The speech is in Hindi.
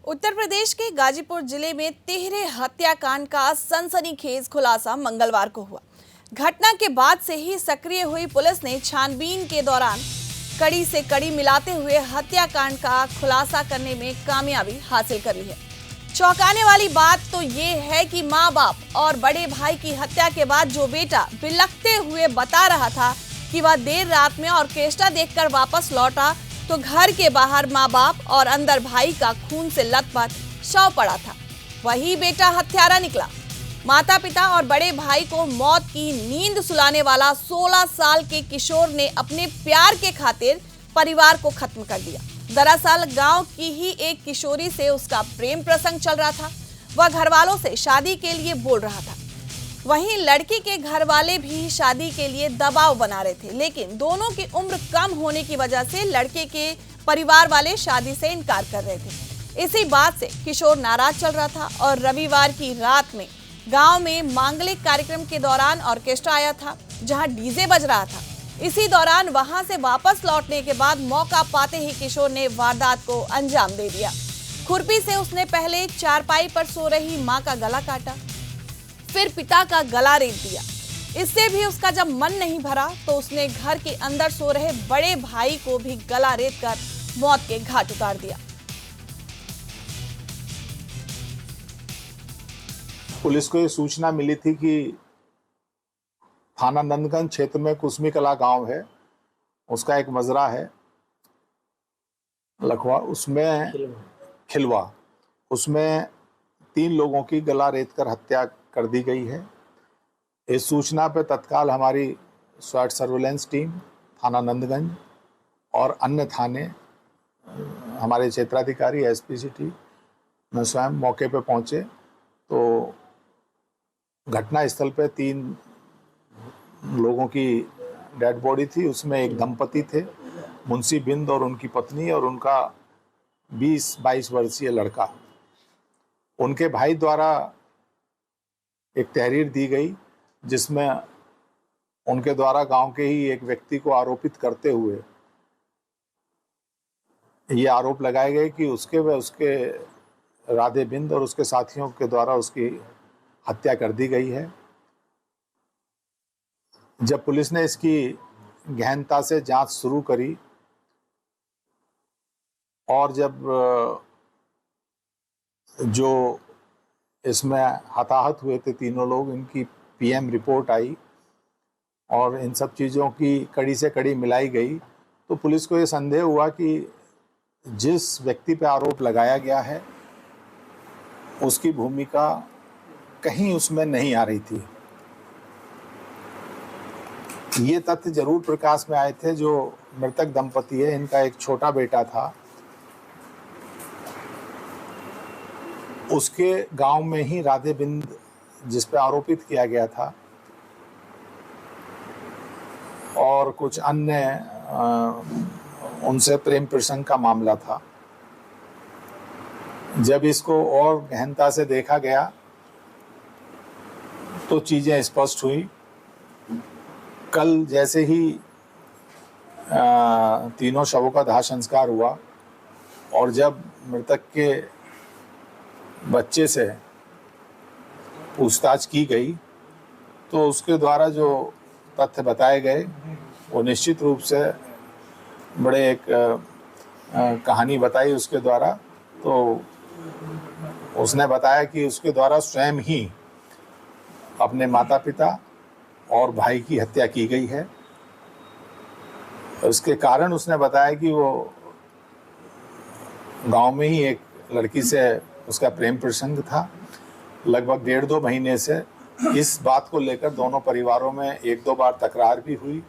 उत्तर प्रदेश के गाजीपुर जिले में तिहरे हत्याकांड का सनसनीखेज खुलासा मंगलवार को हुआ। घटना के बाद से ही सक्रिय हुई पुलिस ने छानबीन के दौरान कड़ी से कड़ी मिलाते हुए हत्याकांड का खुलासा करने में कामयाबी हासिल कर ली है। चौंकाने वाली बात तो ये है कि मां बाप और बड़े भाई की हत्या के बाद जो बेटा बिलखते हुए बता रहा था कि वह देर रात में ऑर्केस्ट्रा देखकर वापस लौटा, तो घर के बाहर माँ बाप और अंदर भाई का खून से लथपथ शव पड़ा था, वही बेटा हत्यारा निकला। माता पिता और बड़े भाई को मौत की नींद सुलाने वाला 16 साल के किशोर ने अपने प्यार के खातिर परिवार को खत्म कर दिया। दरअसल गांव की ही एक किशोरी से उसका प्रेम प्रसंग चल रहा था। वह घर वालों से शादी के लिए बोल रहा था। वहीं लड़की के घर वाले भी शादी के लिए दबाव बना रहे थे, लेकिन दोनों की उम्र कम होने की वजह से लड़के के परिवार वाले शादी से इनकार कर रहे थे। इसी बात से किशोर नाराज चल रहा था और रविवार की रात में गांव में मांगलिक कार्यक्रम के दौरान ऑर्केस्ट्रा आया था, जहां डीजे बज रहा था। इसी दौरान वहां से वापस लौटने के बाद मौका पाते ही किशोर ने वारदात को अंजाम दे दिया। खुरपी से उसने पहले चारपाई पर सो रही मां का गला काटा, फिर पिता का गला रेत दिया। इससे भी उसका जब मन नहीं भरा तो उसने घर के अंदर सो रहे बड़े भाई को भी गला रेत कर मौत के घाट उतार दिया। पुलिस को ये सूचना मिली थी कि थाना नंदगंज क्षेत्र में कुसमी कला गांव है, उसका एक मजरा है लखवा, उसमें खिलवा, उसमें 3 लोगों की गला रेत कर हत्या कर दी गई है। इस सूचना पर तत्काल हमारी स्वाट सर्वेलेंस टीम थाना नंदगंज और अन्य थाने, हमारे क्षेत्राधिकारी एसपी सिटी में स्वयं मौके पर पहुंचे तो घटना स्थल पर 3 लोगों की डेड बॉडी थी। उसमें एक दंपति थे, मुंशी बिंद और उनकी पत्नी, और उनका 20-22 वर्षीय लड़का। उनके भाई द्वारा एक तहरीर दी गई जिसमें उनके द्वारा गांव के ही एक व्यक्ति को आरोपित करते हुए ये आरोप लगाए गए कि उसके व उसके राधे बिंद और उसके साथियों के द्वारा उसकी हत्या कर दी गई है। जब पुलिस ने इसकी गहनता से जांच शुरू करी और जब जो इसमें हताहत हुए थे 3 लोग, इनकी पीएम रिपोर्ट आई और इन सब चीज़ों की कड़ी से कड़ी मिलाई गई, तो पुलिस को ये संदेह हुआ कि जिस व्यक्ति पे आरोप लगाया गया है उसकी भूमिका कहीं उसमें नहीं आ रही थी। ये तथ्य जरूर प्रकाश में आए थे। जो मृतक दंपति है, इनका एक छोटा बेटा था, उसके गांव में ही राधे बिंद जिस पे आरोपित किया गया था और कुछ अन्य उनसे प्रेम प्रसंग का मामला था। जब इसको और गहनता से देखा गया तो चीजें स्पष्ट हुई। कल जैसे ही 3 शवों का दाह संस्कार हुआ और जब मृतक के बच्चे से पूछताछ की गई तो उसके द्वारा जो तथ्य बताए गए वो निश्चित रूप से बड़े एक कहानी बताई उसके द्वारा। तो उसने बताया कि उसके द्वारा स्वयं ही अपने माता पिता और भाई की हत्या की गई है। उसके कारण उसने बताया कि वो गांव में ही एक लड़की से उसका प्रेम प्रसंग था। लगभग 1.5-2 महीने से इस बात को लेकर दोनों परिवारों में 1-2 बार तकरार भी हुई।